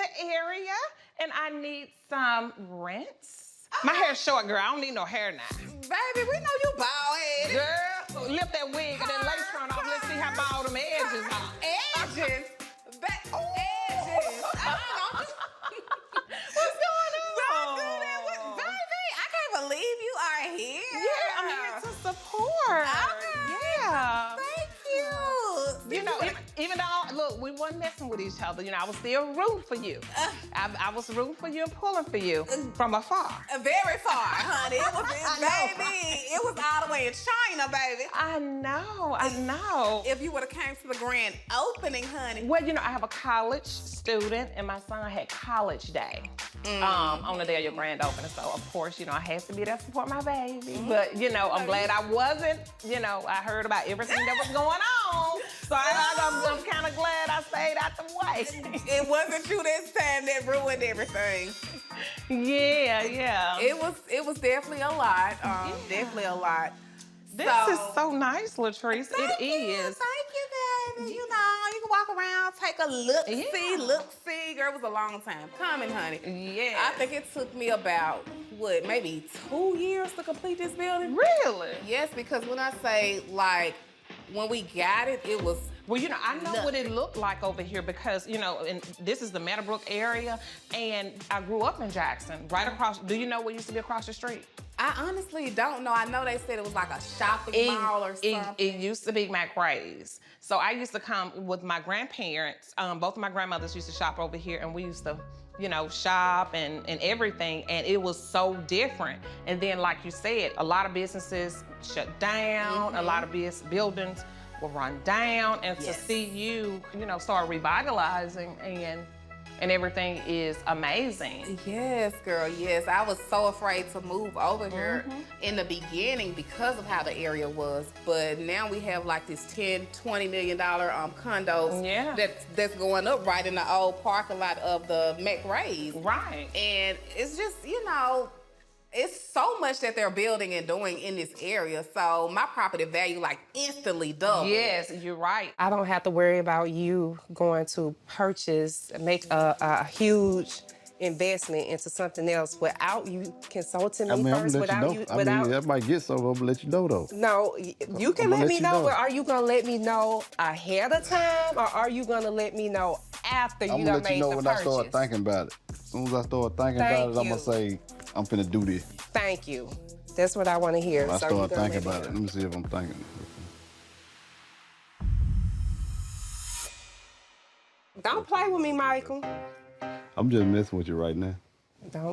the area and I need some rinse. My hair's short, girl. I don't need no hair now. Baby, we know you bald-headed. Girl, lift that wig and then lace front off. Let's see how bald them edges are. Edges? Edges. What's going on? Don't do that with baby. I can't believe you are here. Yeah, I'm here to support. Okay. Yeah. Thank you. You know, even though, look, we weren't messing with each other, you know, I was still rooting for you. I was rooting for you and pulling for you from afar. Very far, honey. It was, baby, it was all the way in China, baby. I know. If you would have came to the grand opening, honey. Well, you know, I have a college student and my son had college day on the day of your grand opening. So, of course, you know, I have to be there to support my baby. But, you know, I'm glad I wasn't. You know, I heard about everything that was going on. So I'm kind of glad I stayed out the way. It wasn't you this time that ruined everything. Yeah. It was definitely a lot. Definitely a lot. This is so nice, Latrice. It is. Thank you, baby. You know, you can walk around, take a look-see. Girl, it was a long time coming, honey. Yeah. I think it took me about, maybe 2 years to complete this building? Really? Yes, because when I say, like, when we got it, it was... Well, you know, I know what it looked like over here because, you know, and this is the Meadowbrook area, and I grew up in Jackson, right across. Do you know what used to be across the street? I honestly don't know. I know they said it was like a shopping mall or something. It used to be McRae's. So I used to come with my grandparents. Both of my grandmothers used to shop over here, and we used to, you know, shop and everything, and it was so different. And then, like you said, a lot of businesses shut down, a lot of buildings will run down, and to see you know, start revitalizing and everything is amazing. Yes, girl, yes. I was so afraid to move over here in the beginning because of how the area was, but now we have like this $10, $20 million condos that's going up right in the old parking lot of the McRae's. Right. And it's just, you know, it's so much that they're building and doing in this area. So my property value like instantly doubled. Yes, you're right. I don't have to worry about you going to make a huge investment into something else without you consulting me first. I might get some, I'm gonna let you know though. No, you can let me know, but are you gonna let me know ahead of time, or are you gonna let me know after you done made the purchase? I'm gonna let you know when I start thinking about it. As soon as I start thinking about it, I'm gonna say, I'm finna do this. Thank you. That's what I want to hear. When I start thinking about it. Let me see if I'm thinking. Don't play with me, Michael. I'm just messing with you right now.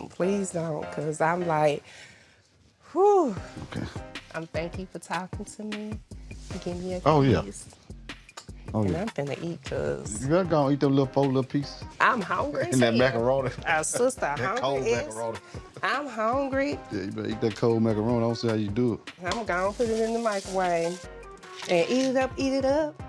Please don't, because I'm like, whew. Okay. I'm thank you for talking to me. Give me a piece. Oh, yeah. And I'm finna eat, because You gotta go and eat them little 4 little pieces. I'm hungry. And that macaroni. Sister, that cold macaroni. I'm hungry. Yeah, you better eat that cold macaroni. I don't see how you do it. I'm gonna put it in the microwave and eat it up.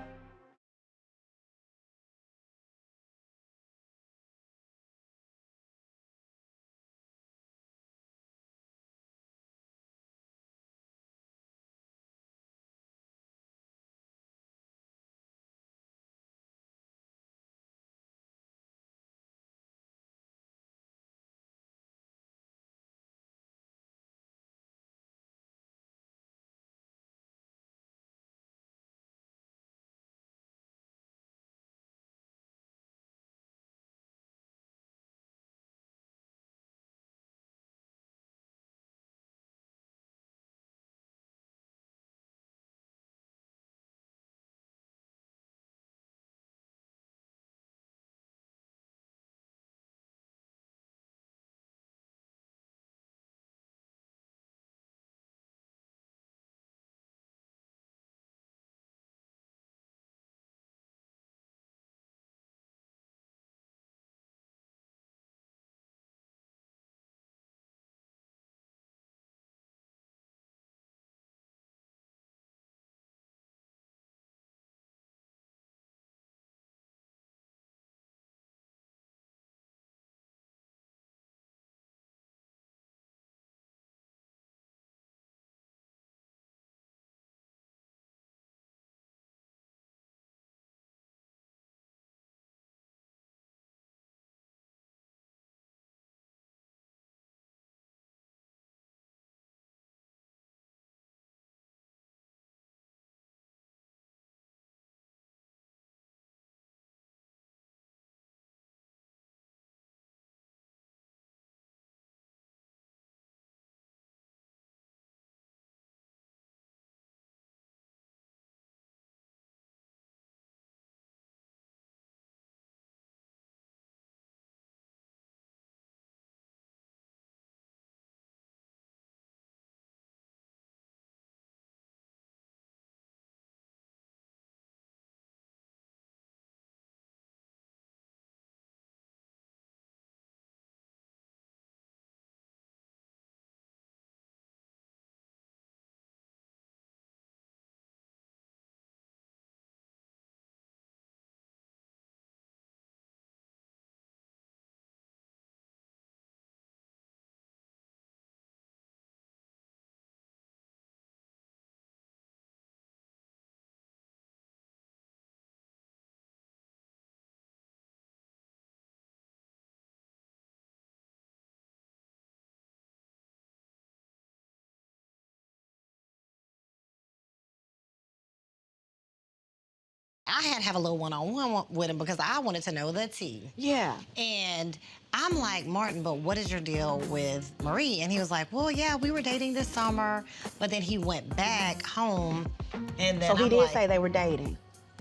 I had to have a little one-on-one with him because I wanted to know the tea. Yeah. And I'm like, Martin, but what is your deal with Marie? And he was like, well, yeah, we were dating this summer, but then he went back home, and then So he I'm did like, say they were dating.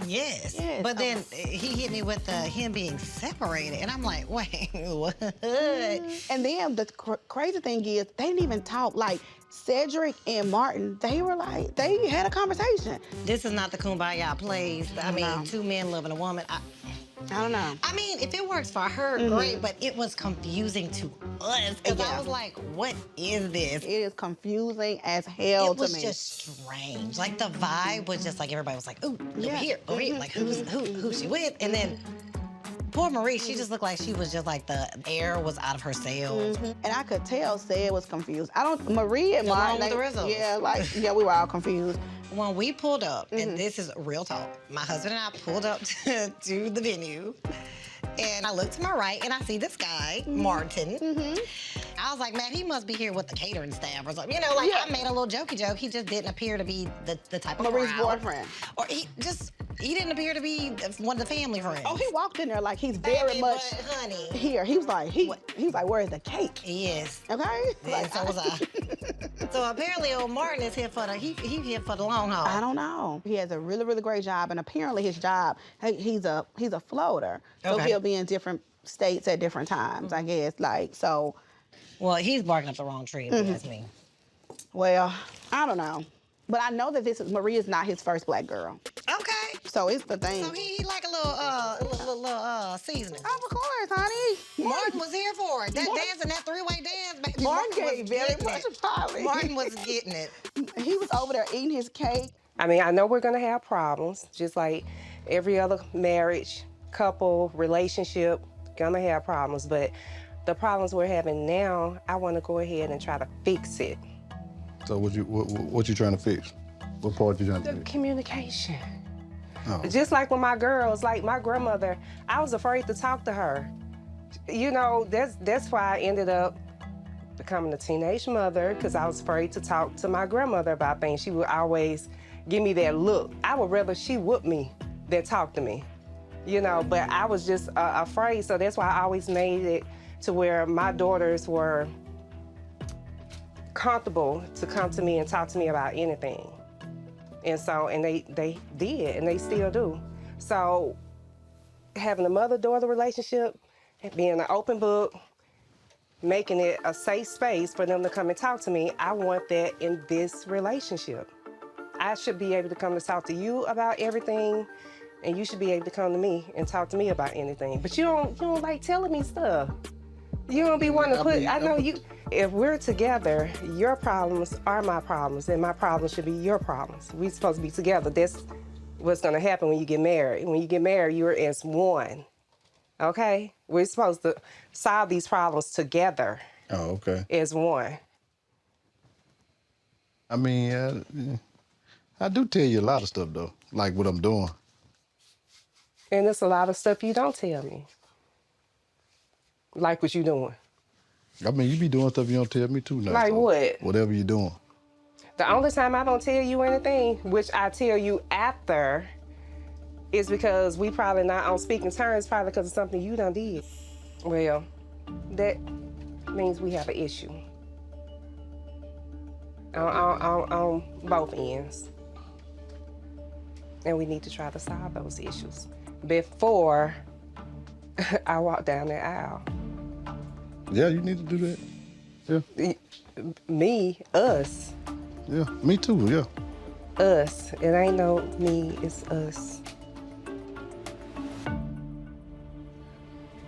yes. Yes. But then he hit me with him being separated, and I'm like, wait, what? And then the crazy thing is, they didn't even talk. Like, Cedric and Martin, they were like, they had a conversation. This is not the Kumbaya place. I mean, two men loving a woman. I don't know. I mean, if it works for her, great, but it was confusing to us, because I was like, what is this? It is confusing as hell to me. It was just strange. Like, the vibe was just like, everybody was like, ooh, over here, like, who's she with? And then poor Marie, she just looked like she was just like the air was out of her cells. And I could tell Sid was confused. Marie and Martin, with the results. yeah, we were all confused. When we pulled up, and this is real talk, my husband and I pulled up to the venue, and I look to my right, and I see this guy, Martin. I was like, man, he must be here with the catering staff or something. You know, like, I made a little jokey joke. He just didn't appear to be the type of Marie's crowd. boyfriend. Or he didn't appear to be one of the family friends. Oh, he walked in there like he's very much but, honey, here. He was like, he's like, where's the cake? Yes. Okay? And so was I. So apparently old Martin is here for he here for the long haul. I don't know. He has a really, really great job, and apparently his job, he's a floater. So he'll be in different states at different times, I guess. Like, so. Well, he's barking up the wrong tree, if you ask me. Well, I don't know. But I know that Marie is not his first black girl. Okay. So it's the thing. So he like a little seasoning. Of course, honey. Martin was here for it. That dancing, that three-way dance, baby. Martin gave very much a polish. Martin was getting it. He was over there eating his cake. I mean, I know we're gonna have problems, just like every other marriage, couple, relationship, gonna have problems. But the problems we're having now, I wanna go ahead and try to fix it. So what you trying to fix? What part you trying to fix? Communication. Oh. Just like with my girls, like my grandmother, I was afraid to talk to her. You know, that's why I ended up becoming a teenage mother, because I was afraid to talk to my grandmother about things. She would always give me that look. I would rather she whoop me than talk to me, you know, but I was just afraid. So that's why I always made it to where my daughters were comfortable to come to me and talk to me about anything. And so, and they did, and they still do. So having a mother-daughter relationship, being an open book, making it a safe space for them to come and talk to me, I want that in this relationship. I should be able to come to talk to you about everything, and you should be able to come to me and talk to me about anything. But you don't like telling me stuff. You don't be wanting to put, I know you, if we're together, your problems are my problems, and my problems should be your problems. We're supposed to be together. That's what's gonna happen when you get married. When you get married, you're as one, okay? We're supposed to solve these problems together. Oh, okay. As one. I mean, I do tell you a lot of stuff, though, like what I'm doing. And there's a lot of stuff you don't tell me. Like what you doing. I mean, you be doing stuff you don't tell me, too, now. Like so what? Whatever you're doing. The only time I don't tell you anything, which I tell you after, is because we probably not on speaking terms, probably because of something you done did. Well, that means we have an issue. On both ends. And we need to try to solve those issues before I walk down the aisle. Yeah, you need to do that. Yeah. Me, us. Yeah, me too, yeah. Us. It ain't no me, it's us.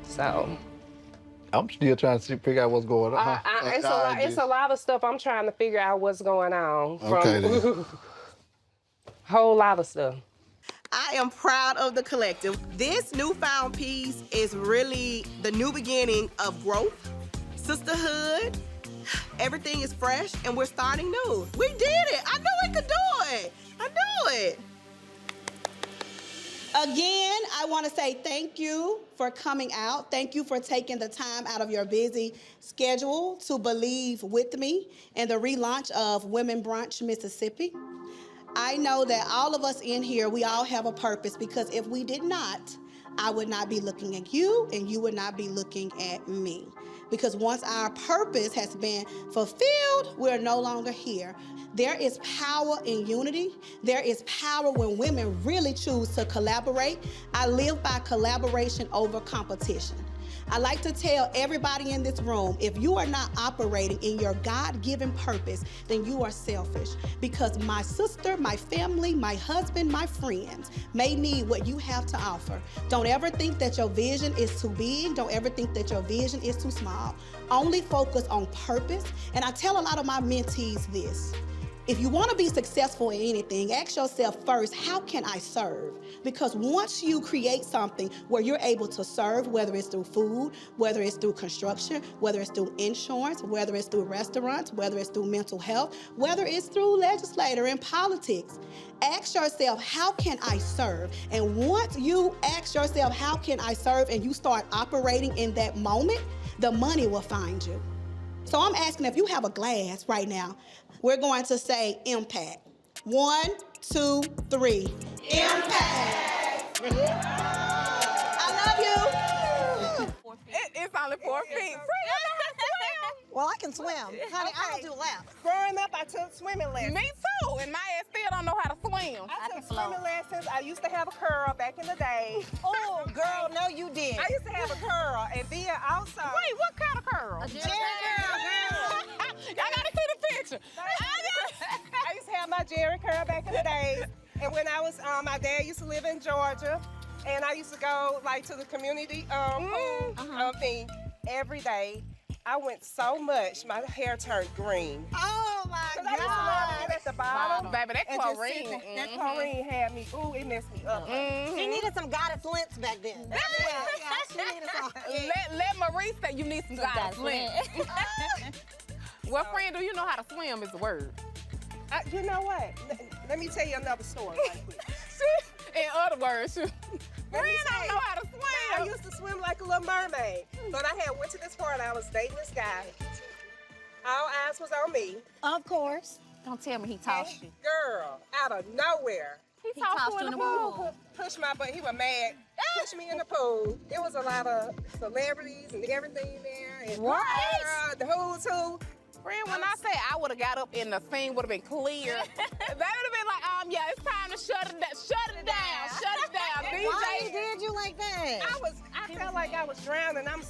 So. I'm still trying to figure out what's going on. It's a lot of stuff I'm trying to figure out what's going on. Okay, then. Whole lot of stuff. I am proud of the collective. This newfound piece is really the new beginning of growth, sisterhood. Everything is fresh, and we're starting new. We did it. I knew we could do it. I knew it. Again, I want to say thank you for coming out. Thank you for taking the time out of your busy schedule to believe with me in the relaunch of Women Brunch Mississippi. I know that all of us in here, we all have a purpose, because if we did not, I would not be looking at you and you would not be looking at me. Because once our purpose has been fulfilled, we're no longer here. There is power in unity. There is power when women really choose to collaborate. I live by collaboration over competition. I like to tell everybody in this room, if you are not operating in your God-given purpose, then you are selfish. Because my sister, my family, my husband, my friends may need what you have to offer. Don't ever think that your vision is too big. Don't ever think that your vision is too small. Only focus on purpose. And I tell a lot of my mentees this. If you want to be successful in anything, ask yourself first, how can I serve? Because once you create something where you're able to serve, whether it's through food, whether it's through construction, whether it's through insurance, whether it's through restaurants, whether it's through mental health, whether it's through legislator and politics, ask yourself, how can I serve? And once you ask yourself, how can I serve, and you start operating in that moment, the money will find you. So I'm asking, if you have a glass right now, we're going to say impact. 1, 2, 3. Impact! I love you. It's only 4 feet. Well, I can swim. Honey, I don't do laps. Growing up, I took swimming lessons. Me too, and my ass still don't know how to swim. I took swimming lessons. I used to have a curl back in the day. Oh, girl, no, you did. I used to have a curl, and then also... Wait, what kind of curl? A Jerry curl, girl. Y'all gotta see the picture. I used to have my Jerry curl back in the days, and when I was, my dad used to live in Georgia, and I used to go like to the community pool thing every day. I went so much, my hair turned green. Oh my God. I used to love to get at the bottom. Baby, that and just chlorine. sit there. That chlorine had me, ooh, it messed me up. She needed some goddess lint back then. She needed some. Let Marie say you need some goddess lint. Well, friend, do you know how to swim is the word. You know what? Let me tell you another story right quick. In other words, friend don't know how to swim. I used to swim like a little mermaid. But I had went to this party, I was dating this guy. All eyes was on me. Of course. Don't tell me he tossed you. Girl, out of nowhere. He tossed you in the pool. Pushed my butt. He was mad. Pushed me in the pool. There was a lot of celebrities and everything there. And what? The who's who. Friend, when I say I would have got up and the scene would have been clear, they would have been like, yeah, it's time to shut it down. Shut it down, DJ. Why did you like that? I felt like I was drowning. I'm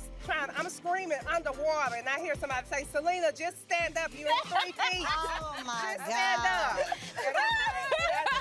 screaming underwater, and I hear somebody say, Selena, just stand up. You're in 3 feet. Oh my just God. stand up. And I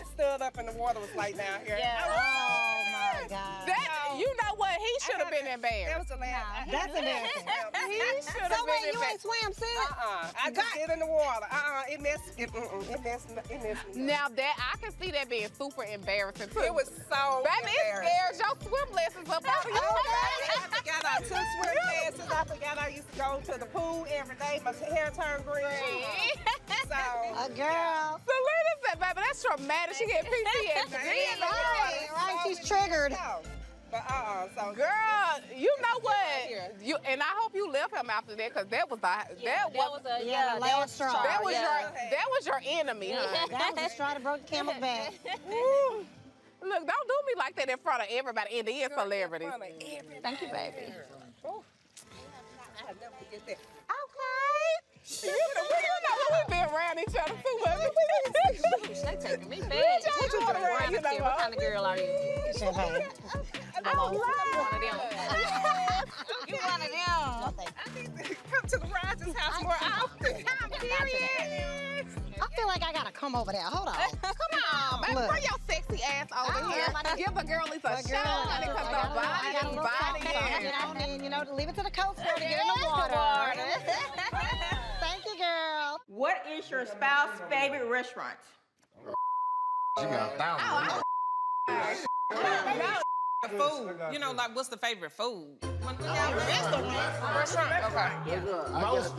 just stood up, and the water was like down here. Yeah. Oh my God. You know what? He should have been embarrassed. That was the last. That's embarrassing. He should have So been wait, you ain't embarrassed. swam since? I just get in the water. It messed me up. Now that I can see that being super embarrassing too. It was so Baby, it scares your swim lessons up out of you. I forgot I took swim classes. I forgot I used to go to the pool every day. My hair turned green. So, A girl. Selena said, baby, that's traumatic. She get PTSD. Right, she's triggered. But so Girl, you know what? And I hope you left him after that, because that was your enemy, huh? That was the straw that broke the camel's back. Look, don't do me like that in front of everybody and the celebrities. Thank you, baby. I'll never forget that. Okay. You know we've been around each other too much. They taking me bad. What kind of girl are you? Champagne. Oh, One of them. You one of them. I need to come to the Rogers house more often. I'm serious. I feel like I gotta come over there. Hold on. Come on, baby, Look. bring your sexy ass over here. Give the girlies a show, honey, because the body is body. You know, leave it to the coast girl to get in the water. Thank you, girl. What is your spouse's favorite restaurant? She got 1,000. Food. You know, like, what's the favorite food? Restaurant. Okay.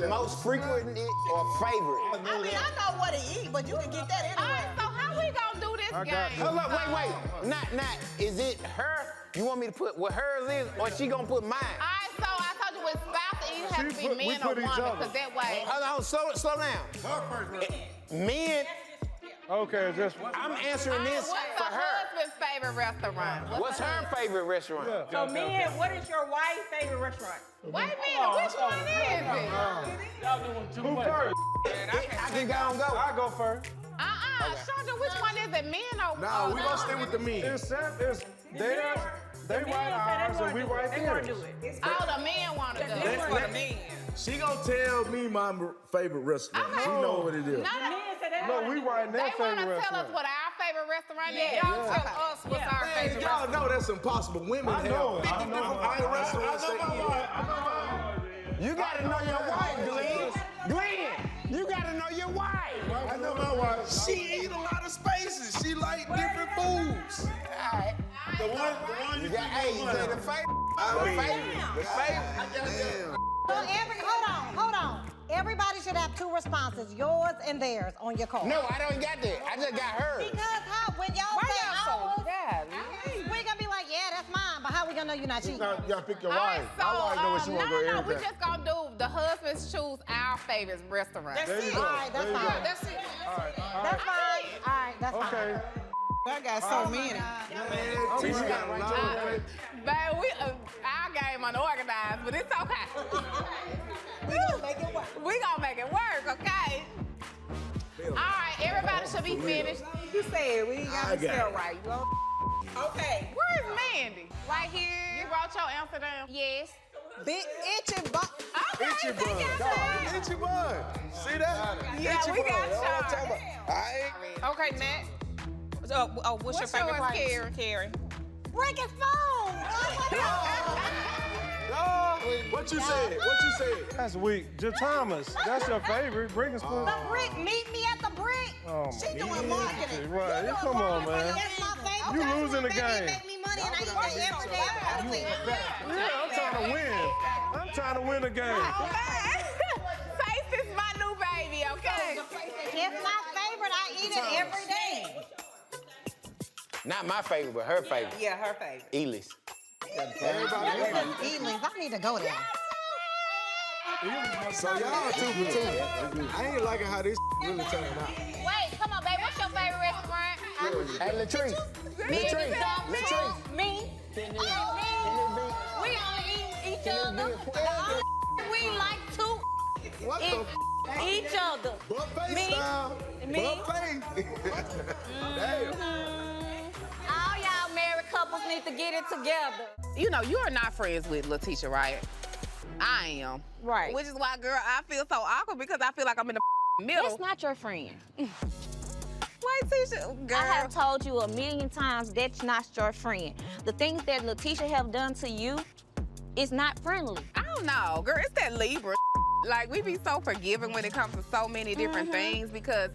Most frequent or favorite? I know what to eat, but you can get that anyway. All right, so how we gonna do this game? Hold up, wait. Not. Is it her? You want me to put what hers is, or she gonna put mine? All right, so I told you with spouse, it either has to be man or woman, because that way. Hold on, slow down. Men, Okay, just. I'm answering this What's for her her. husband's favorite restaurant? What's her favorite restaurant? Yeah. So, men, what is your wife's favorite restaurant? Wait a minute, which one is it? Y'all doing too much. Who first? I can go and go. I go first. Chandra, which one is it? Men or Nah, we gonna stay with the men. It's theirs. They write ours and we write theirs. Oh, the men want to do it. She gonna tell me my favorite restaurant. She know what it is. No, we writing their They want favorite to tell us restaurant. what our favorite restaurant is. Y'all tell us what's our Man, favorite y'all restaurant. know that's impossible. Women have 50 different restaurants they eat. You gotta know your wife, Glenn. Glenn, you gotta know your wife. I know my wife. She eat a lot of spaces. She like different foods. All right. The one you got, hey, you say the favorite. Damn. So hold on. Everybody should have two responses, yours and theirs, on your card. No, I don't got that. I just got hers. Because when y'all say ours, we gonna be like, yeah, that's mine, but how we gonna know you're not cheating? You gotta pick your All right, wife. so, I wanna know what she wanna go no, every we day. just gonna do the husbands choose our favorite restaurant. There you All go. right, that's There you fine. go. That's it. That's fine. All right, that's fine. Okay. I got so many. Man, T, she got a lot of Babe, our game unorganized, but it's okay. We gonna make it work. We gonna make it work, okay? All right, everybody should be finished. You said we ain't got I to got spell it. right. Okay, where's Mandy? Right here. You wrote your answer down? Yes. Big itchy butt. Okay, Itchy take your bun. time. Itchy bun. See that? Yeah, Itchy we bun. got That's what I'm y'all. talking about. Okay, Matt. What's your favorite yours, part? Carrie? Carrie. Break his phone. What you said? What you said? That's weak. Thomas, that's your favorite. Breaking spoon. The brick. Meet me at the brick. Oh, She my doing God. marketing. Right. You doing Come on, marketing. man. That's my favorite. You losing the Baby, game. make me money and I eat that every day. I gotta think. Yeah, I'm trying to win. I'm trying to win the game. Face is my new baby, okay? It's my favorite. I eat it every day. Not my favorite, but her favorite. Yeah, her favorite. Elis. Evenings. I need to go there. So y'all 2 for 2. I ain't liking how this really turned out. Wait, come on, babe. What's your favorite restaurant? Hey, Latrice. Latrice. Me. We only eat each other. We like to What the each other. buffet Me. style? Me. Buffet. Damn. All y'all married couples need to get it together. You know, you are not friends with Letitia, right? I am. Right. Which is why, girl, I feel so awkward because I feel like I'm in the middle. That's not your friend. Wait, Tisha, girl. I have told you a million times that's not your friend. The things that Letitia have done to you is not friendly. I don't know, girl. It's that Libra. Like, we be so forgiving when it comes to so many different things because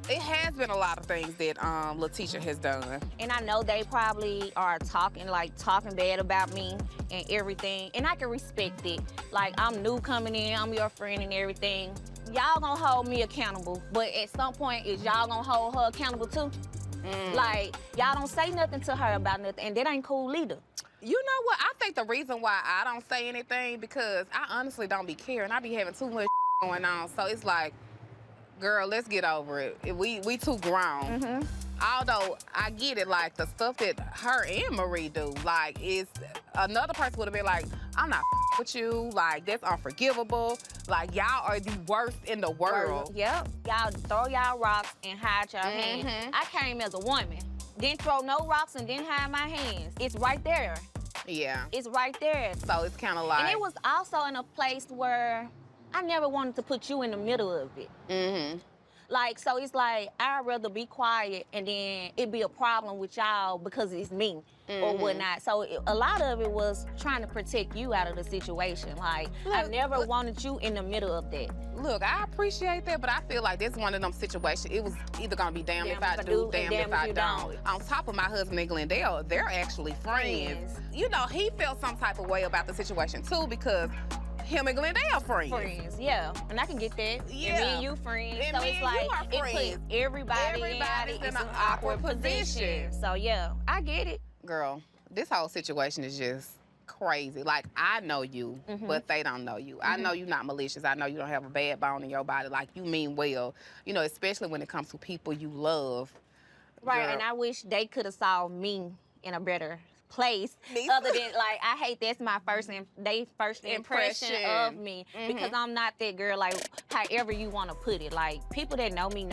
it has been a lot of things that Letitia has done. And I know they probably are talking bad about me and everything. And I can respect it. Like, I'm new coming in, I'm your friend and everything. Y'all gonna hold me accountable, but at some point, is y'all gonna hold her accountable too? Like, y'all don't say nothing to her about nothing, and that ain't cool either. You know what? I think the reason why I don't say anything because I honestly don't be caring. I be having too much going on. So it's like, girl, let's get over it. We too grown. Although I get it, like the stuff that her and Marie do, like is another person would have been like, I'm not with you, like that's unforgivable. Like y'all are the worst in the world. Yep. Y'all throw y'all rocks and hide your hands. I came as a woman. Didn't throw no rocks and didn't hide my hands. It's right there. Yeah. It's right there. So it's kind of like. And it was also in a place where I never wanted to put you in the middle of it. Like, so it's like, I'd rather be quiet and then it be a problem with y'all because it's me or whatnot. So a lot of it was trying to protect you out of the situation. Like, I never wanted you in the middle of that. Look, I appreciate that, but I feel like this one of them situations, it was either gonna be damn if I do, damn if I don't. On top of my husband and Glendale, they're actually friends. You know, he felt some type of way about the situation too because him and Glendale friends. Yeah, and I can get that. Yeah. And me and you friends. And so me it's and like, you are it friends. puts everybody's in an awkward position. So yeah, I get it. Girl, this whole situation is just crazy. Like, I know you, but they don't know you. I know you're not malicious. I know you don't have a bad bone in your body. Like, you mean well, you know, especially when it comes to people you love. Right, Girl. and I wish they could have saw me in a better place. Other than, like, I hate that's my first impression of me. Because I'm not that girl, like, however you want to put it. Like, people that know me,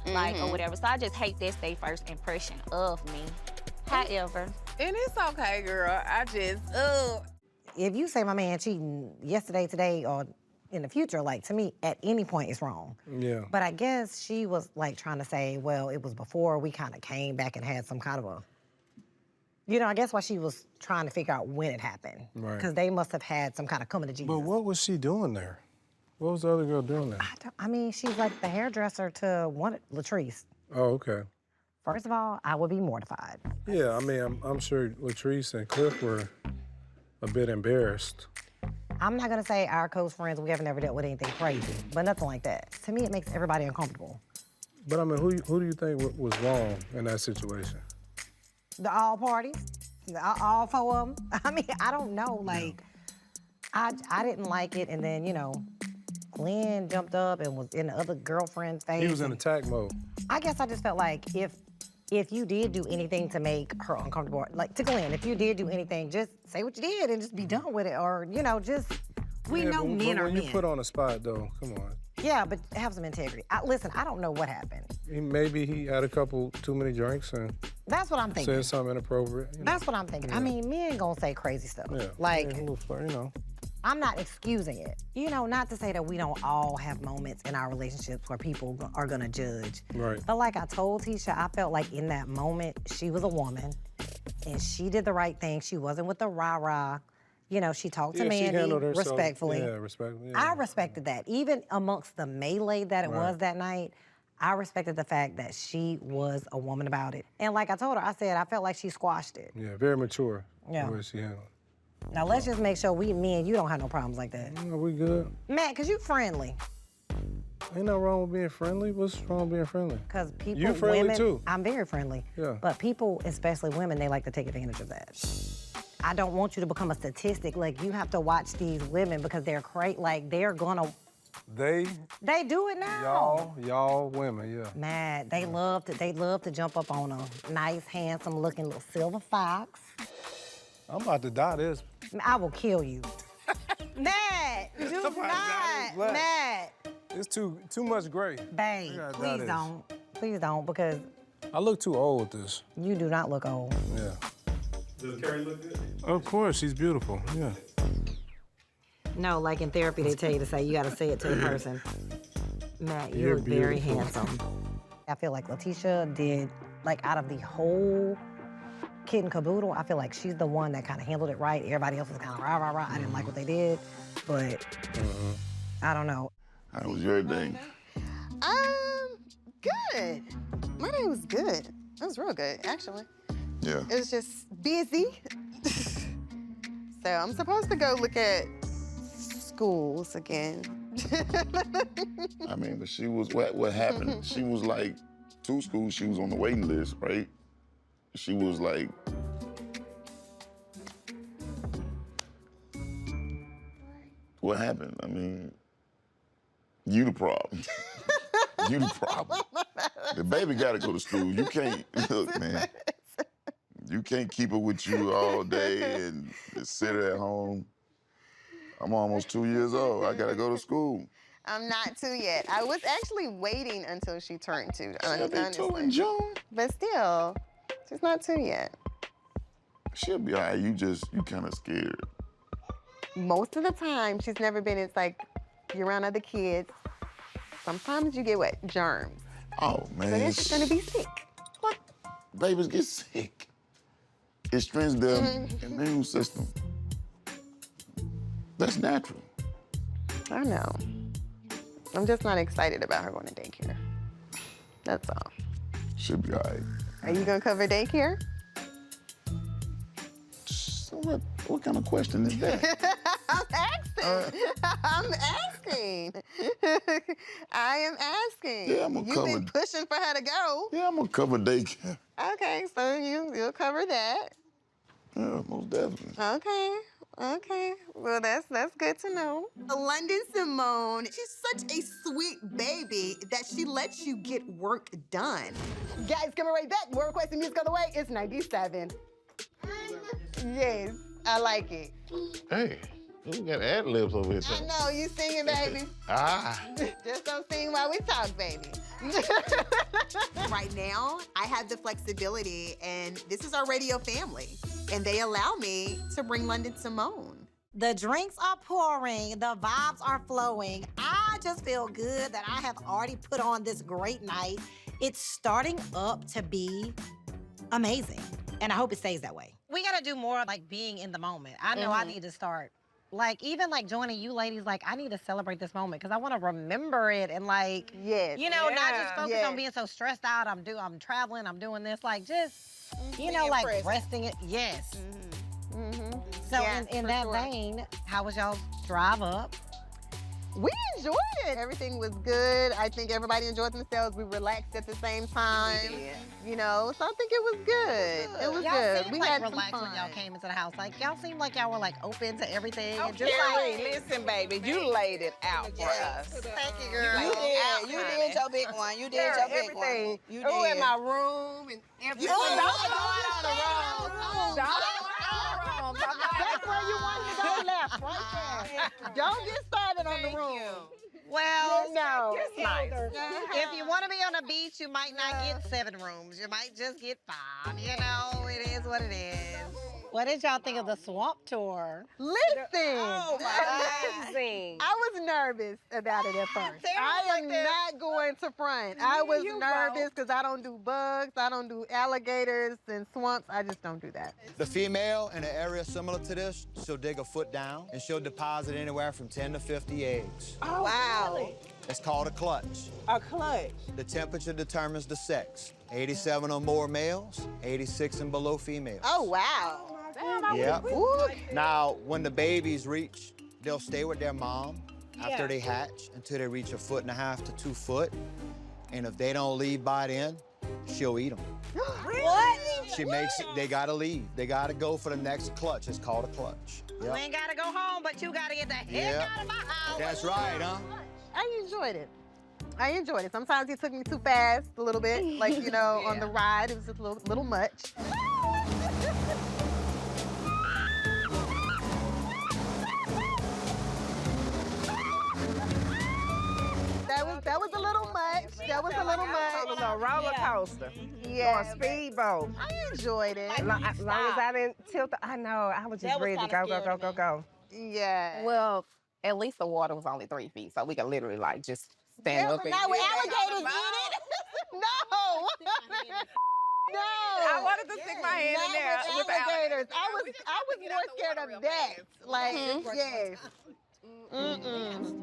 like, or whatever. So I just hate that's their first impression of me. However. And it's okay, girl. I just, If you say my man cheating yesterday, today, or in the future, like, to me, at any point, it's wrong. Yeah. But I guess she was, like, trying to say, well, it was before we kind of came back and had some kind of a, you know, I guess why she was trying to figure out when it happened. Right. Because they must have had some kind of coming to Jesus. But what was she doing there? What was the other girl doing there? I mean, she's like the hairdresser to Latrice. Oh, okay. First of all, I would be mortified. Yeah, I mean, I'm sure Latrice and Cliff were a bit embarrassed. I'm not gonna say our close friends, we haven't ever dealt with anything crazy, but nothing like that. To me, it makes everybody uncomfortable. But I mean, who do you think was wrong in that situation? All parties, all four of them. I mean, I don't know, like, I didn't like it, and then, you know, Glenn jumped up and was in the other girlfriend's face. He was in attack mode. I guess I just felt like if you did do anything to make her uncomfortable, like to Glenn, if you did do anything, just say what you did and just be done with it, or, you know, just, we know men are men. When you put on a spot, though, come on. Yeah, but have some integrity. Listen, I don't know what happened. Maybe he had a couple too many drinks and that's what I'm thinking. said something inappropriate. You know. That's what I'm thinking. Yeah. I mean, men gonna say crazy stuff. Yeah. Like, yeah, you know. I'm not excusing it. You know, not to say that we don't all have moments in our relationships where people are gonna judge. Right. But like I told Tisha, I felt like in that moment, she was a woman and she did the right thing. She wasn't with the rah-rah. You know, she talked to Mandy respectfully. Yeah, respectfully. Yeah. I respected that. Even amongst the melee that it was that night, I respected the fact that she was a woman about it. And like I told her, I said, I felt like she squashed it. Yeah, very mature. Yeah. The way she handled it. Now let's just make sure me and you don't have no problems like that. No, we good. Matt, cause you friendly. Ain't no wrong with being friendly. What's wrong with being friendly? Cause people, you friendly women, too. I'm very friendly. Yeah. But people, especially women, they like to take advantage of that. I don't want you to become a statistic. Like, you have to watch these women because they're like, they're gonna. They do it now. Y'all women, yeah. Matt, they love to jump up on a nice, handsome looking little silver fox. I'm about to die this. I will kill you. Matt, do not. Matt. It's too much gray. Babe, please don't. Please don't, because I look too old with this. You do not look old. Yeah. Does Carrie look good? Of course, she's beautiful, yeah. No, like in therapy, they tell you to say, you gotta say it to the person. Matt, you look very handsome. I feel like Letitia did, like, out of the whole kid and caboodle, I feel like she's the one that kind of handled it right. Everybody else was kind of rah, rah, rah. I didn't like what they did, but I don't know. How was your day? Good. My day was good. It was real good, actually. Yeah. It was just busy. So I'm supposed to go look at schools again. I mean, but she was, what happened? She was like, 2 schools, she was on the waiting list, right? She was like, what happened? I mean, you the problem. You the problem. The baby gotta go to school. You can't, look, man. You can't keep her with you all day and just sit her at home. I'm almost 2 years old. I gotta go to school. I'm not 2 yet. I was actually waiting until she turned 2. She'll be 2 in June. But still, she's not 2 yet. She'll be all right. You kind of scared. Most of the time, she's never been, it's like, you're around other kids. Sometimes you get what? Germs. Oh, man. So then she's gonna be sick. What? Babies get sick. It strengthens their immune system. That's natural. I know. I'm just not excited about her going to daycare. That's all. Should be all right. Are you gonna cover daycare? So what kind of question is that? I'm asking. I'm asking. I am asking. Yeah, I'm gonna You've been pushing for her to go. Yeah, I'm gonna cover daycare. Okay, so you'll cover that. Yeah, most definitely. Okay, Okay, well, that's good to know. London Simone, she's such a sweet baby that she lets you get work done. Guys, coming right back. More requesting music on the way. It's 97. Yes, I like it. Hey, we got ad-libs over here. I know, you singing, baby. Just don't sing while we talk, baby. Right now, I have the flexibility, and this is our radio family, and they allow me to bring London Simone. The drinks are pouring, the vibes are flowing. I just feel good that I have already put on this great night. It's starting up to be amazing, and I hope it stays that way. We gotta do more like being in the moment. I know I need to start. Like, even like joining you ladies, like, I need to celebrate this moment because I want to remember it and like, you know, not just focus on being so stressed out. I'm traveling, I'm doing this, like just, you know, like present. Resting it. Yes. So in that vein, how was y'all's drive up? We enjoyed it. Everything was good. I think everybody enjoyed themselves. We relaxed at the same time. You know, so I think it was good. It was good. We had relaxed when y'all came into the house. Like, y'all seemed like y'all were like open to everything. And just Carrie, listen, baby, you laid it out for us. Thank you, girl. You did your big one. You did your big one. You did. in my room and everything. Don't start on the wrong. That's where you wanted to go left, right there. Don't get started on the room. Well, no. Nice. If you want to be on a beach, you might not get 7 rooms. You might just get 5. You know, it is what it is. What did y'all think of the swamp tour? Listen. Amazing. I was nervous about it at first. I am not going to front. I was nervous because I don't do bugs, I don't do alligators and swamps. I just don't do that. The female in an area similar to this, she'll dig a foot down and she'll deposit anywhere from 10 to 50 eggs. Oh, wow. Really? It's called a clutch. A clutch. The temperature determines the sex. 87 or more males, 86 and below females. Oh, wow. Yeah. Now, when the babies reach, they'll stay with their mom after they hatch until they reach 1.5 to 2 foot. And if they don't leave by then, she'll eat them. What? She makes it, they gotta leave. They gotta go for the next clutch. It's called a clutch. You ain't gotta go home, but you gotta get the heck out of my house. That's right, huh? I enjoyed it. I enjoyed it. Sometimes he took me too fast a little bit, like, you know, on the ride. It was just a little much. That was a little much. That was a little much. It was a roller coaster. Yeah. Or a speedboat. I enjoyed it. As long as I didn't tilt, I know, I was just ready to go. Yeah. Well, at least the water was only 3 feet, so we could literally like just stand up and Now with alligators in it? No. No. I wanted to stick my hand in there with alligators. I was more scared of that. Like, yes.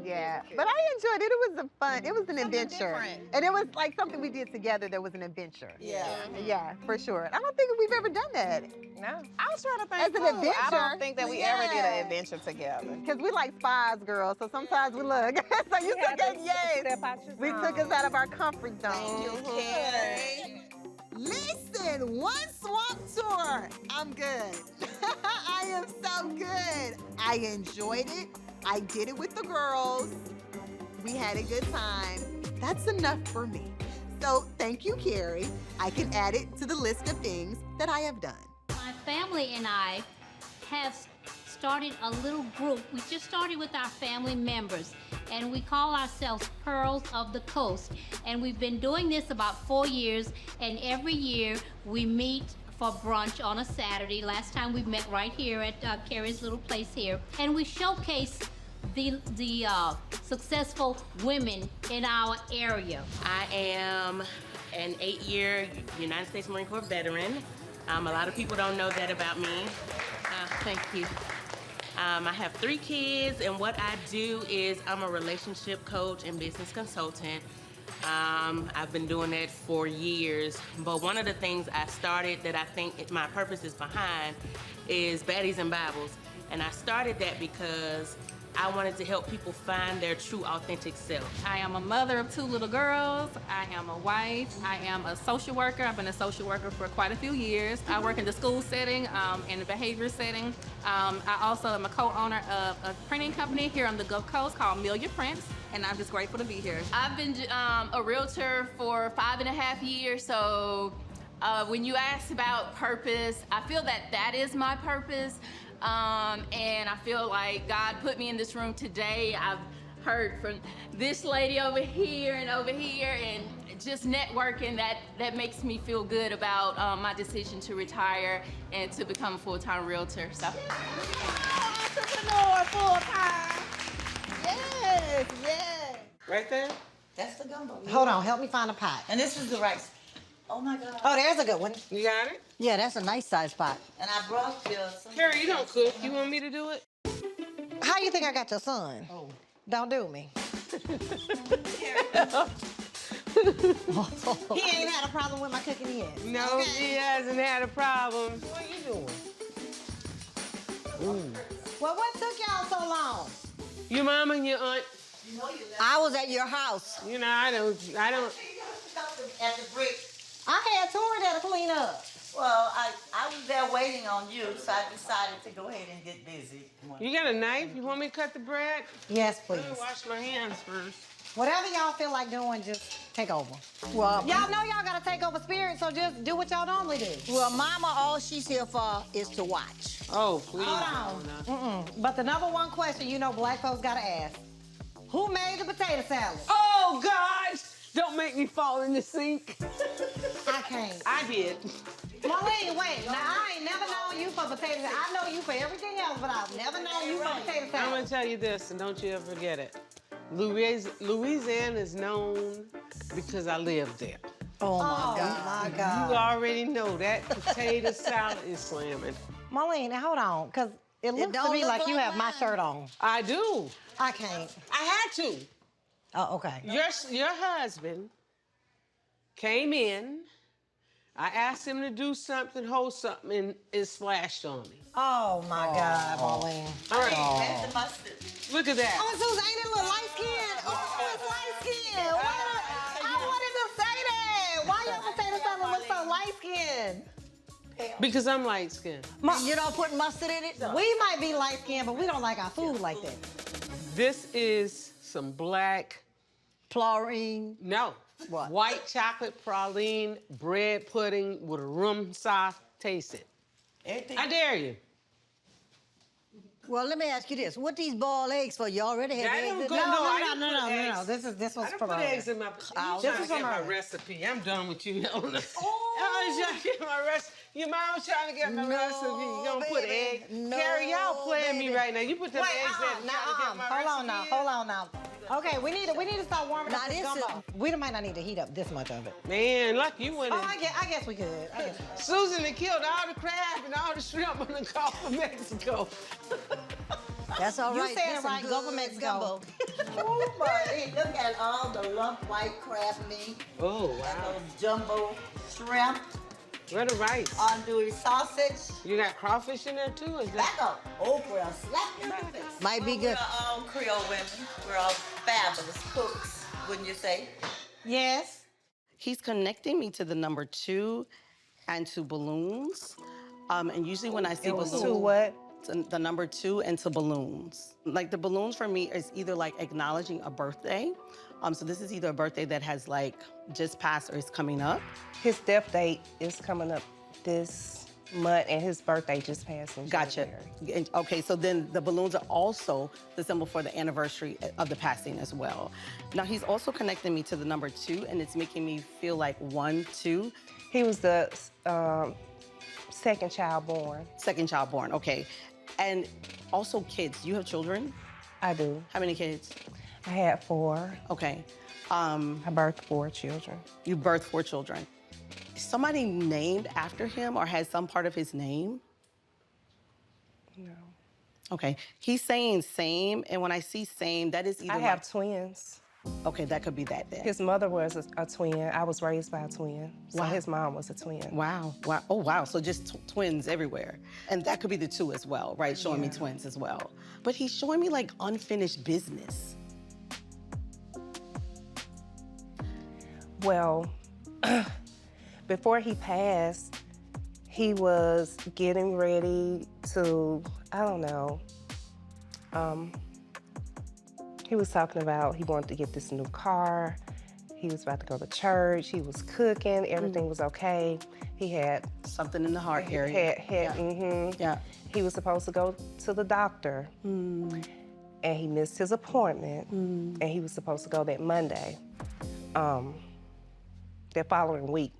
Yeah, but I enjoyed it. It was fun. It was an adventure, and it was like something we did together. That was an adventure. Yeah, for sure. I don't think we've ever done that. No, I was trying to think. As an adventure, I don't think that we ever did an adventure together. Because we like spies, girls. So sometimes we look. So you took us, we took us out of our comfort zone. Thank you, Carrie. Listen, one swamp tour. I'm good. I am so good. I enjoyed it. I did it with the girls. We had a good time. That's enough for me. So thank you, Carrie. I can add it to the list of things that I have done. My family and I have started a little group. We just started with our family members, and we call ourselves Pearls of the Coast. And we've been doing this about 4 years, and every year we meet for brunch on a Saturday. Last time we met right here at Carrie's little place here. And we showcase the successful women in our area. I am an 8-year United States Marine Corps veteran. A lot of people don't know that about me. Thank you. I have 3 kids, and what I do is I'm a relationship coach and business consultant. I've been doing that for years, but one of the things I started that I think my purpose is behind is Baddies and Bibles. And I started that because I wanted to help people find their true, authentic self. I am a mother of 2 little girls. I am a wife. I am a social worker. I've been a social worker for quite a few years. I work in the school setting, in the behavior setting. I also am a co-owner of a printing company here on the Gulf Coast called Million Prints, and I'm just grateful to be here. I've been a realtor for 5.5 years, so when you ask about purpose, I feel that is my purpose. And I feel like God put me in this room today. I've heard from this lady over here, and just networking that makes me feel good about my decision to retire and to become a full-time realtor. So. Entrepreneur full-time. Yes, yes. Right there? That's the gumbo. Hold on, help me find a pot. And this is the rice. Oh my God. Oh, there's a good one. You got it? Yeah, that's a nice size pot. And I brought you some. Carrie, you don't cook. You want me to do it? How you think I got your son? Oh. Don't do me. He ain't had a problem with my cooking yet. No, he hasn't had a problem. What are you doing? Well, what took y'all so long? Your mom and your aunt. I was at your house. You know, I don't. At the brick. I had Tori there to clean up. Well, I was there waiting on you, so I decided to go ahead and get busy. You got a knife? You want me to cut the bread? Yes, please. I'm gonna wash my hands first. Whatever y'all feel like doing, just take over. Well, y'all know y'all gotta take over Spirit, so just do what y'all normally do. Well, Mama, all she's here for is to watch. Oh, please. Hold on. But the number one question you know black folks gotta ask, who made the potato salad? Oh, God! Don't make me fall in the sink. I can't. I did. Marlene, wait. Now, I ain't never known you for potato salad. I know you for everything else, but I've never known you for potato salad. I'm gonna tell you this, and don't you ever forget it. Louisiana is known because I lived there. Oh, my God. You already know that potato salad is slamming. Marlene, now hold on, because it looks to me like you have my shirt on. I do. I can't. I had to. Oh, okay. Your husband came in. I asked him to do something, hold something, and it splashed on me. Oh, my God, Marlene. All right. That's the mustard. Look at that. Oh, Susan, ain't it a little light skin? Oh, it's light skin. I wanted to say that. Why your potato salad look so light skinned? Because I'm light skinned. You don't put mustard in it? We might be light skinned, but we don't like our food like that. This is some black praline. No. What? White chocolate praline bread pudding with a rum sauce. Taste it. I dare you. Well, let me ask you this. What these boiled eggs for? You already had eggs? No. This was for put eggs in my. This was my recipe. I'm done with you. I was trying to get my recipe. Your mom was trying to get my recipe. You gonna put eggs? Carrie, y'all playing me right now. You put them eggs in. Hold on now. Okay, we need to start warming up this gumbo. We might not need to heat up this much of it. Man, luck you went in. Oh, I guess we could. Susan had killed all the crab and all the shrimp on the Gulf of Mexico. That's all right. You said right, Gulf of Mexico. Oh, my, look at all the lump white crab meat. Oh, wow. And those jumbo shrimp. Where the rice? Andouille sausage. You got crawfish in there too? Is that? Back up. Oprah, slap your face. Might be good. We're all Creole women. We're all fabulous cooks, wouldn't you say? Yes. He's connecting me to the number 2 and to balloons. And usually when I see balloons. To what? To the number 2 and to balloons. Like the balloons for me is either like acknowledging a birthday. So this is either a birthday that has like just passed or is coming up. His death date is coming up this month, and his birthday just passed in Gotcha. January. Okay, so then the balloons are also the symbol for the anniversary of the passing as well. Now he's also connecting me to the number 2, and it's making me feel like 1, 2. He was the second child born. Second child born, okay. And also kids. You have children? I do. How many kids? I had 4. Okay. I birthed 4 children. You birthed 4 children. Somebody named after him or has some part of his name? No. Okay. He's saying same, and when I see same, that is either I have twins. Okay, that could be that then. His mother was a twin. I was raised by a twin. So Wow. his mom was a twin. Wow. Wow. Oh, wow. So just twins everywhere. And that could be the two as well, right? Showing me twins as well. But he's showing me like unfinished business. Well, before he passed, he was getting ready to, I don't know, he was talking about he wanted to get this new car. He was about to go to church. He was cooking. Everything was okay. He had something in the heart area. Yeah. He was supposed to go to the doctor, and he missed his appointment. And he was supposed to go that Monday, that following week,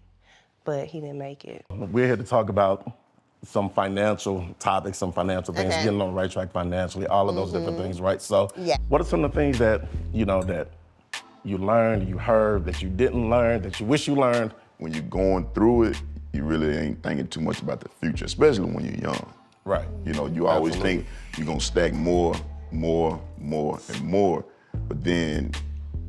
but he didn't make it. We're here to talk about some financial topics, some financial things, getting on the right track financially, all of those different things, right? So, what are some of the things that that you learned, you heard, that you didn't learn, that you wish you learned? When you're going through it, you really ain't thinking too much about the future, especially when you're young. Right. You always think you're gonna stack more, and more, but then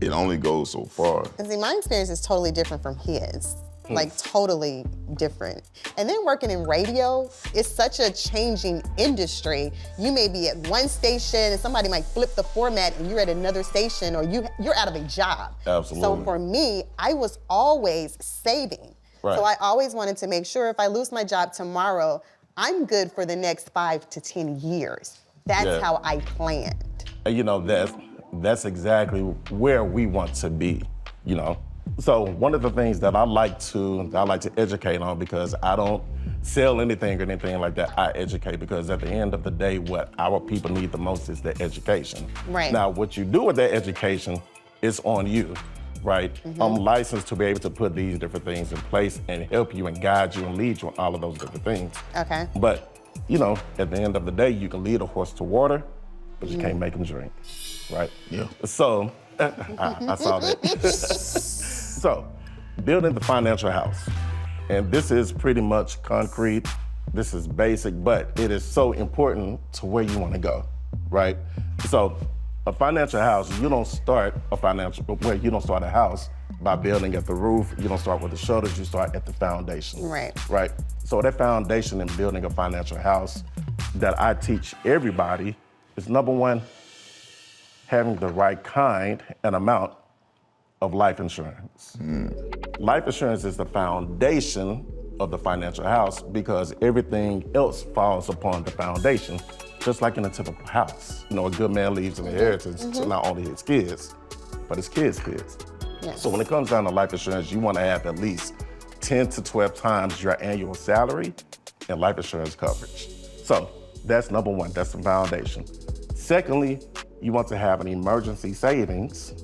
it only goes so far. And see, my experience is totally different from his. Like totally different. And then working in radio is such a changing industry. You may be at one station and somebody might flip the format and you're at another station, or you're out of a job. Absolutely. So for me, I was always saving. Right. So I always wanted to make sure if I lose my job tomorrow, I'm good for the next 5 to 10 years. That's how I planned. And that's exactly where we want to be, So one of the things that I like to educate on, because I don't sell anything or anything like that, I educate, because at the end of the day, what our people need the most is the education. Right. Now, what you do with that education is on you, right? I'm licensed to be able to put these different things in place and help you and guide you and lead you on all of those different things. Okay. But, at the end of the day, you can lead a horse to water, but you can't make him drink, right? Yeah. So, I saw that. So, building the financial house. And this is pretty much concrete. This is basic, but it is so important to where you want to go, right? So, a financial house, you don't start a house by building at the roof. You don't start with the shutters, you start at the foundation. Right. Right? So that foundation in building a financial house that I teach everybody is, number one, having the right kind and amount of life insurance. Life insurance is the foundation of the financial house, because everything else falls upon the foundation, just like in a typical house. A good man leaves an inheritance to not only his kids, but his kids' kids. Yes. So when it comes down to life insurance, you want to have at least 10 to 12 times your annual salary in life insurance coverage. So that's number one, that's the foundation. Secondly, you want to have an emergency savings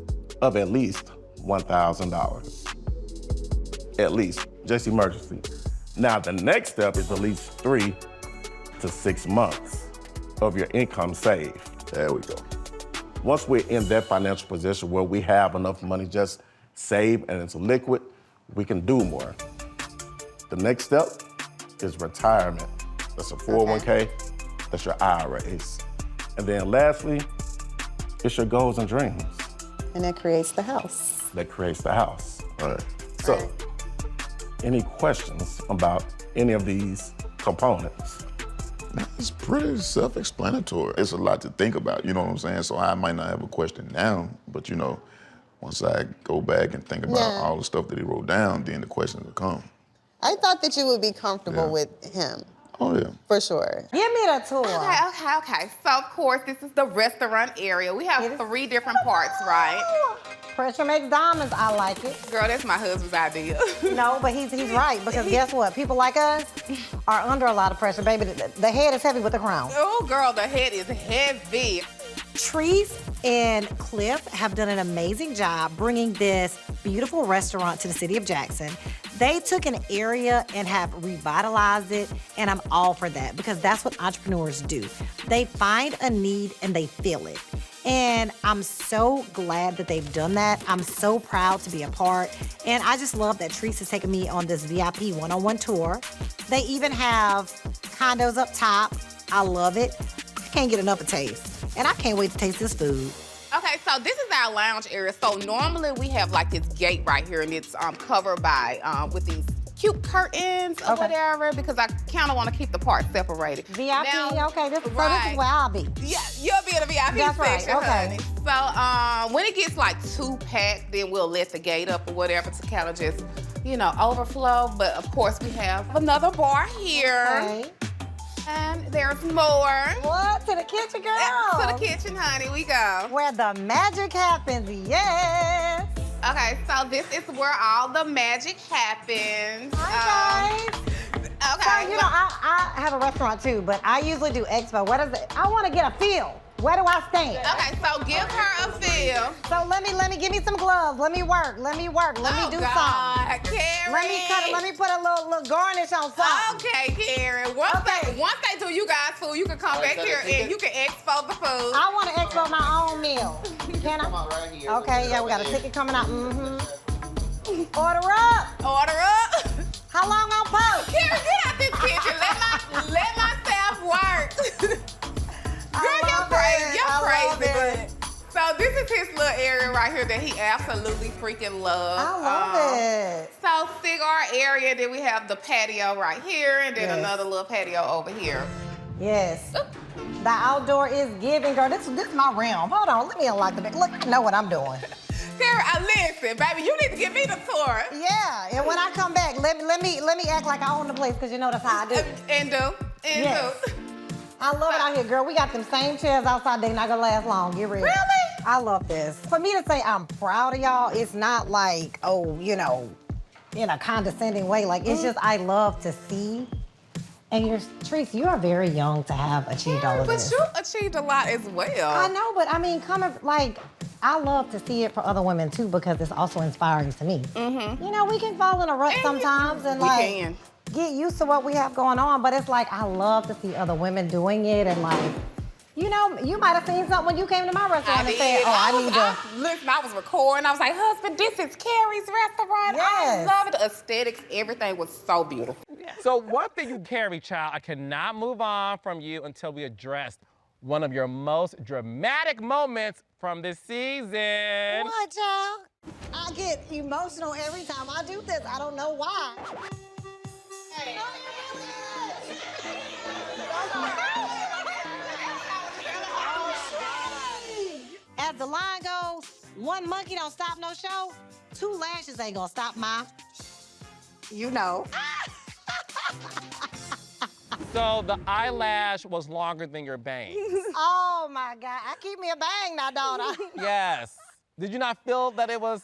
of at least $1,000. At least, just emergency. Now, the next step is at least 3 to 6 months of your income saved. There we go. Once we're in that financial position where we have enough money just saved and it's liquid, we can do more. The next step is retirement. That's a 401k, that's your IRAs. And then lastly, it's your goals and dreams. And that creates the house. That creates the house. All right. So, any questions about any of these components? It's pretty self-explanatory. It's a lot to think about, you know what I'm saying? So I might not have a question now, but once I go back and think about all the stuff that he wrote down, then the questions will come. I thought that you would be comfortable with him. Oh, yeah. For sure. Give me the tour. Okay. So, of course, this is the restaurant area. We have 3 different parts, right? Pressure makes diamonds. I like it. Girl, that's my husband's idea. No, but he's right, because guess what? People like us are under a lot of pressure, baby. The head is heavy with the crown. Oh, girl, the head is heavy. Treese and Cliff have done an amazing job bringing this beautiful restaurant to the city of Jackson. They took an area and have revitalized it, and I'm all for that, because that's what entrepreneurs do. They find a need and they fill it. And I'm so glad that they've done that. I'm so proud to be a part. And I just love that Treese has taken me on this VIP one-on-one tour. They even have condos up top. I love it. I can't get enough of taste. And I can't wait to taste this food. Okay, so this is our lounge area. So normally we have like this gate right here, and it's covered by with these cute curtains or whatever, because I kind of want to keep the parts separated. VIP, Now, okay, so this is where I'll be. Yeah, you'll be in the VIP That's right, section, okay. honey. So when it gets like too packed, then we'll let the gate up or whatever to kind of just, you know, overflow. But of course we have another bar here. Okay. And there's more. What? To the kitchen, girl? To the kitchen, honey, we go. Where the magic happens, yes. Okay, so this is where all the magic happens. Hi, guys. Okay. So, you know, I have a restaurant too, but I usually do expo. What is it? I want to get a feel. Where do I stand? Okay, so give her a feel. So let me give me some gloves. Let me work. Let me do something. Karen. Let me cut it. Let me put a little garnish on something. Okay, Karen. Once they do you guys food, you can come back here and you can expo the food. I want to expo my own meal. Can I? Come out right here. Okay, yeah, we got a ticket coming out. Order up. Order up. How long on post? Karen, get out this kitchen. Let my staff work. Girl, you're crazy. So this is his little area right here that he absolutely freaking loves. I love it. So cigar area, then we have the patio right here, and then another little patio over here. Yes. The outdoor is giving, girl. This is my realm. Hold on, let me unlock the back. Look, I know what I'm doing. Karen, listen, baby, you need to give me the tour. Yeah, and when I come back, let me act like I own the place, because you know that's how I do. And do. I love it out here, girl. We got them same chairs outside. They're not gonna last long. Get ready. Really? I love this. For me to say I'm proud of y'all, it's not like, oh, you know, in a condescending way. Like, it's just I love to see. And Treese, you are very young to have achieved all of this. But you achieved a lot as well. I know, but I mean, I love to see it for other women too, because it's also inspiring to me. You know, we can fall in a rut sometimes and get used to what we have going on, but it's like I love to see other women doing it, and like, you know, you might have seen something when you came to my restaurant and said, Listen, I was recording. I was like, husband, this is Carrie's restaurant. Yes. I love it. The aesthetics, everything was so beautiful. So one thing you carry, child, I cannot move on from you until we address one of your most dramatic moments from this season. What, child? I get emotional every time I do this. I don't know why. As the line goes, one monkey don't stop no show, two lashes ain't gonna stop my, you know. So the eyelash was longer than your bangs. Oh my God, I keep me a bang now, don't I? Yes. Did you not feel that it was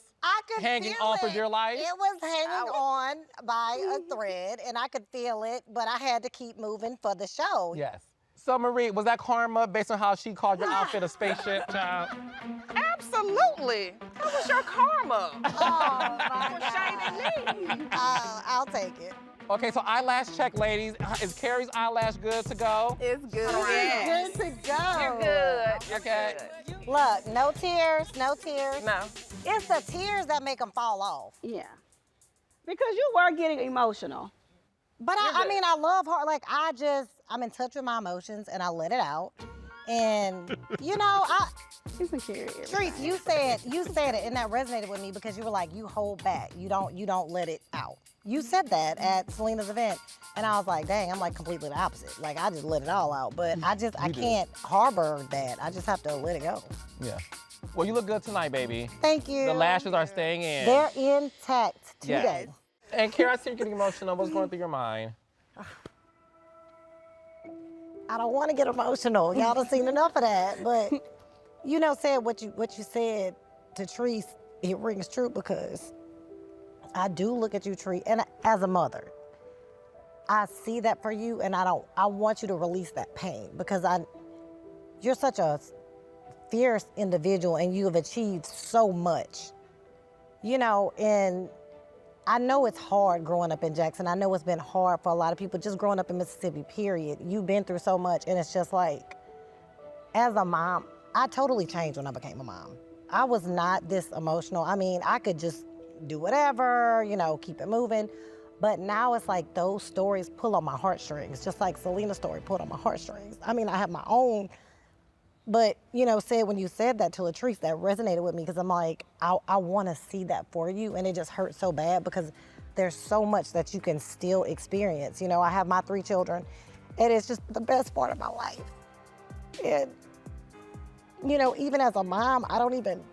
hanging on for dear life? It was hanging on by a thread, and I could feel it, but I had to keep moving for the show. Yes. So Marie, was that karma based on how she called your outfit a spaceship, child? Absolutely. That was your karma. Oh my God. Shading me. I'll take it. Okay, so eyelash check, ladies. Is Carrie's eyelash good to go? It's good. It's good to go. You're good. You're okay. good. Look, no tears, no tears. No. It's the tears that make them fall off. Yeah. Because you were getting emotional. But I mean, I love her. Like, I'm in touch with my emotions and I let it out. And, you know, Treese, you said it, and that resonated with me because you were like, you hold back. You don't let it out. You said that at Selena's event, and I was like, dang, I'm like completely the opposite. Like, I just let it all out, but I can't harbor that. I just have to let it go. Yeah. Well, you look good tonight, baby. Thank you. The lashes are staying in. They're intact today. Yes. And Kara, I see you getting emotional. What's going through your mind? I don't want to get emotional. Y'all done seen enough of that, but you know, said what you said to Treese, it rings true because I do look at you, Treese, and as a mother, I see that for you, and I want you to release that pain because you're such a fierce individual and you have achieved so much, you know, and I know it's hard growing up in Jackson. I know it's been hard for a lot of people just growing up in Mississippi, period. You've been through so much, and it's just like, as a mom, I totally changed when I became a mom. I was not this emotional. I mean, I could just do whatever, you know, keep it moving. But now it's like those stories pull on my heartstrings, just like Selena's story pulled on my heartstrings. I mean, I have my own But, you know, when you said that to Latrice, that resonated with me because I'm like, I want to see that for you. And it just hurts so bad because there's so much that you can still experience. You know, I have my 3 children, and it's just the best part of my life. And, you know, even as a mom, I don't even,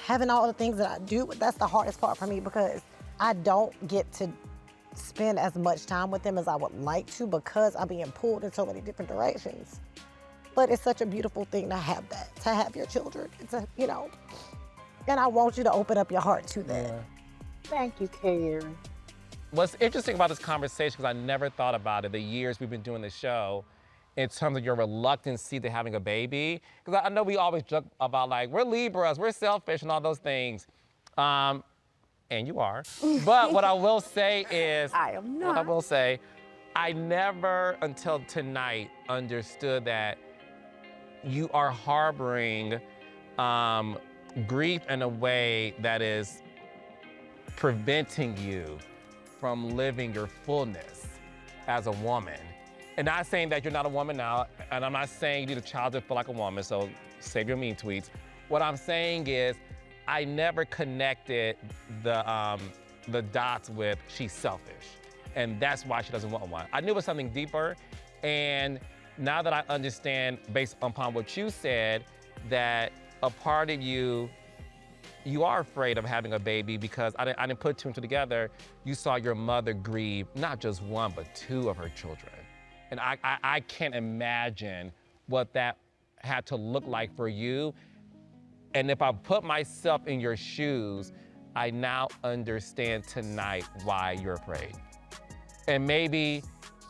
having all the things that I do, that's the hardest part for me because I don't get to spend as much time with them as I would like to because I'm being pulled in so many different directions. But it's such a beautiful thing to have that, to have your children. It's a, you know, and I want you to open up your heart to that. Yeah. Thank you, Karen. What's interesting about this conversation, because I never thought about it, the years we've been doing the show, in terms of your reluctancy to having a baby. Because I know we always joke about like, we're Libras, we're selfish and all those things. And you are. But what I will say is, I am not. What I will say, I never until tonight understood that you are harboring grief in a way that is preventing you from living your fullness as a woman. And not saying that you're not a woman now, and I'm not saying you need a child to feel like a woman, so save your mean tweets. What I'm saying is, I never connected the dots with she's selfish, and that's why she doesn't want one. I knew it was something deeper, and now that I understand, based upon what you said, that a part of you are afraid of having a baby because I didn't put 2 and 2 together. You saw your mother grieve not just 1, but 2 of her children. And I can't imagine what that had to look like for you. And if I put myself in your shoes, I now understand tonight why you're afraid. And maybe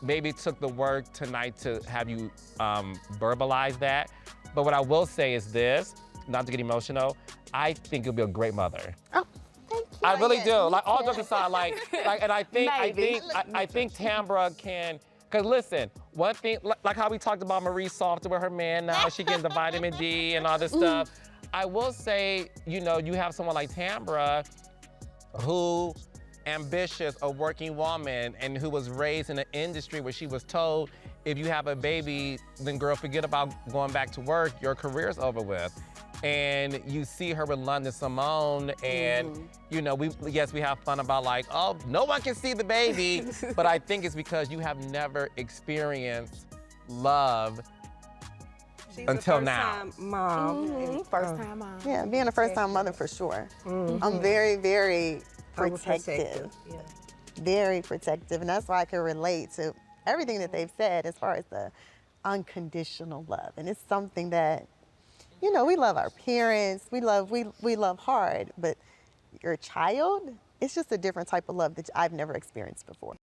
it took the work tonight to have you verbalize that. But what I will say is this, not to get emotional, I think you'll be a great mother. Oh, thank you. I really do. Like, all jokes aside, and I think Tambra can, because listen, one thing, like how we talked about Marie Salter with her man now, she getting the vitamin D and all this stuff. I will say, you know, you have someone like Tambra who ambitious, a working woman, and who was raised in an industry where she was told, if you have a baby, then girl, forget about going back to work, your career's over with. And you see her with London Simone, and you know, we have fun about like, oh, no one can see the baby, but I think it's because you have never experienced love until now. Mom. First-time mom. Yeah, being a first-time mother for sure. I'm very, very protective. Yeah. Very protective, and that's why I can relate to everything that they've said as far as the unconditional love. And it's something that, you know, we love our parents, we love hard, but your child, it's just a different type of love that I've never experienced before.